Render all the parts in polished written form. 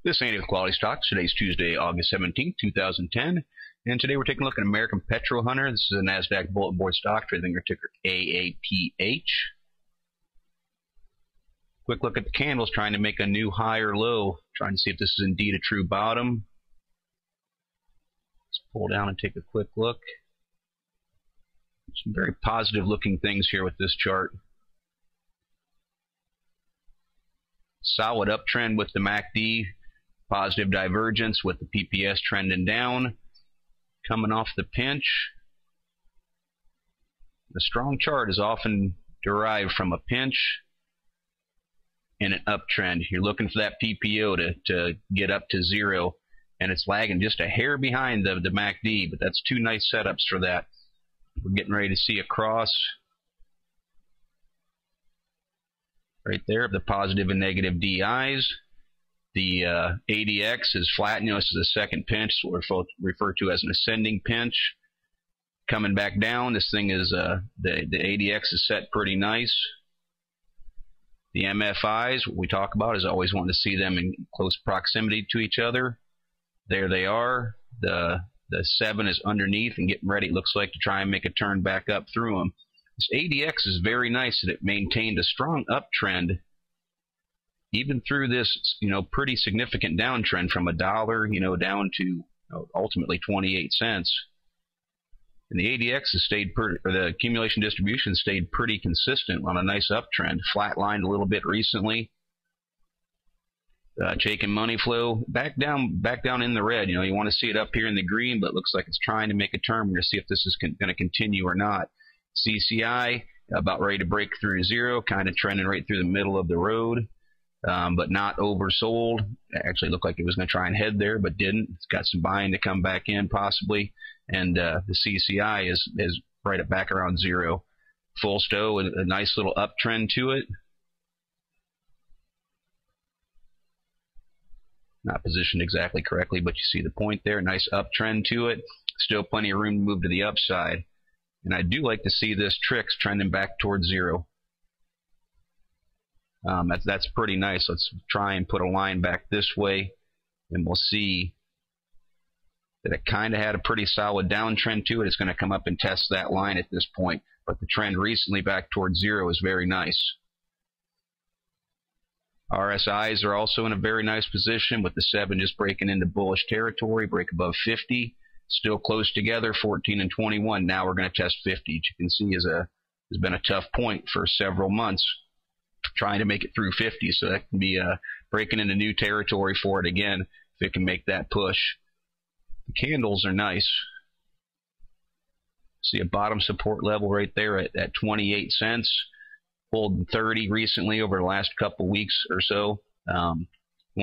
This ain't Quality Stocks. Today's Tuesday, August 17th, 2010. And today we're taking a look at American Petrol Hunter. This is a NASDAQ bulletin board stock, trading under ticker AAPH. Quick look at the candles, trying to make a new higher low, trying to see if this is indeed a true bottom. Let's pull down and take a quick look. Some very positive looking things here with this chart. Solid uptrend with the MACD. Positive divergence with the PPS trending down, coming off the pinch. The strong chart is often derived from a pinch and an uptrend. You're looking for that PPO to get up to zero, and it's lagging just a hair behind the MACD, but that's two nice setups for that. We're getting ready to see a cross right there of the positive and negative DIs. The ADX is flat. You know, this is a second pinch, what we're referred to as an ascending pinch. Coming back down, this thing is the ADX is set pretty nice. The MFIs, what we talk about, is always wanting to see them in close proximity to each other. There they are. The 7 is underneath and getting ready, it looks like, to try and make a turn back up through them. This ADX is very nice that it maintained a strong uptrend even through this, pretty significant downtrend from $1, down to ultimately 28 cents. And the ADX has stayed the accumulation distribution stayed pretty consistent on a nice uptrend. Flatlined a little bit recently. Chaikin money flow back down in the red. You want to see it up here in the green, but it looks like it's trying to make a turn. We're going to see if this is going to continue or not. CCI about ready to break through zero, kind of trending right through the middle of the road. But not oversold. It actually looked like it was going to try and head there, but didn't. It's got some buying to come back in possibly, and the CCI is right at back around zero. Full stow, a nice little uptrend to it. Not positioned exactly correctly, but you see the point there. Nice uptrend to it. Still plenty of room to move to the upside, and I do like to see this TRIX trending back towards zero. That's pretty nice. Let's try and put a line back this way, and we'll see that it kind of had a pretty solid downtrend to it. It's going to come up and test that line at this point, but the trend recently back towards zero is very nice. RSIs are also in a very nice position, with the 7 just breaking into bullish territory, break above 50, still close together, 14 and 21. Now we're going to test 50. As you can see, has been a tough point for several months, trying to make it through 50, so that can be breaking into new territory for it again if it can make that push. The candles are nice. See a bottom support level right there at 28 cents. Pulled 30 recently over the last couple weeks or so. Want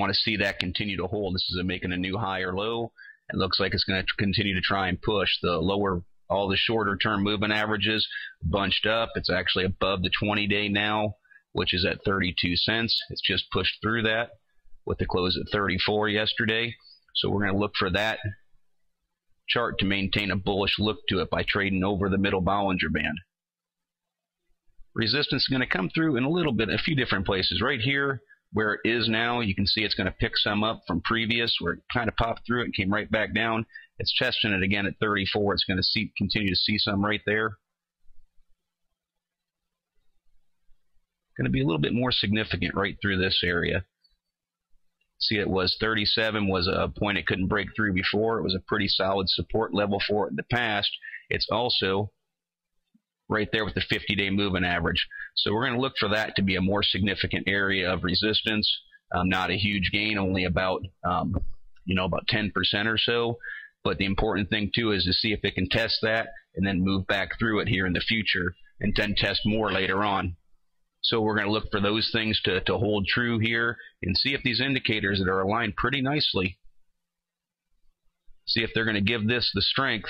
to see that continue to hold. This is making a new higher low. It looks like it's going to continue to try and push. The lower, all the shorter term moving averages bunched up. It's actually above the 20-day now, which is at 32 cents. It's just pushed through that with the close at 34 yesterday. So we're going to look for that chart to maintain a bullish look to it by trading over the middle Bollinger Band. Resistance is going to come through in a few different places. Right here, where it is now, you can see it's going to pick some up from previous, where it kind of popped through it and came right back down. It's testing it again at 34. It's going to continue to see some right there. Going to be a little bit more significant right through this area. See, it was 37 was a point it couldn't break through before. It was a pretty solid support level for it in the past. It's also right there with the 50-day moving average. So we're going to look for that to be a more significant area of resistance. Not a huge gain, only about about 10% or so. But the important thing too is to see if it can test that and then move back through it here in the future, and then test more later on. So we're going to look for those things to hold true here, and see if these indicators that are aligned pretty nicely. see if they're going to give this the strength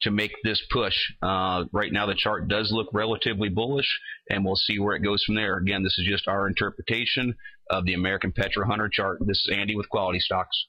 to make this push. Right now the chart does look relatively bullish, and we'll see where it goes from there. Again, this is just our interpretation of the American Petro 100 chart. This is Andy with QualityStocks.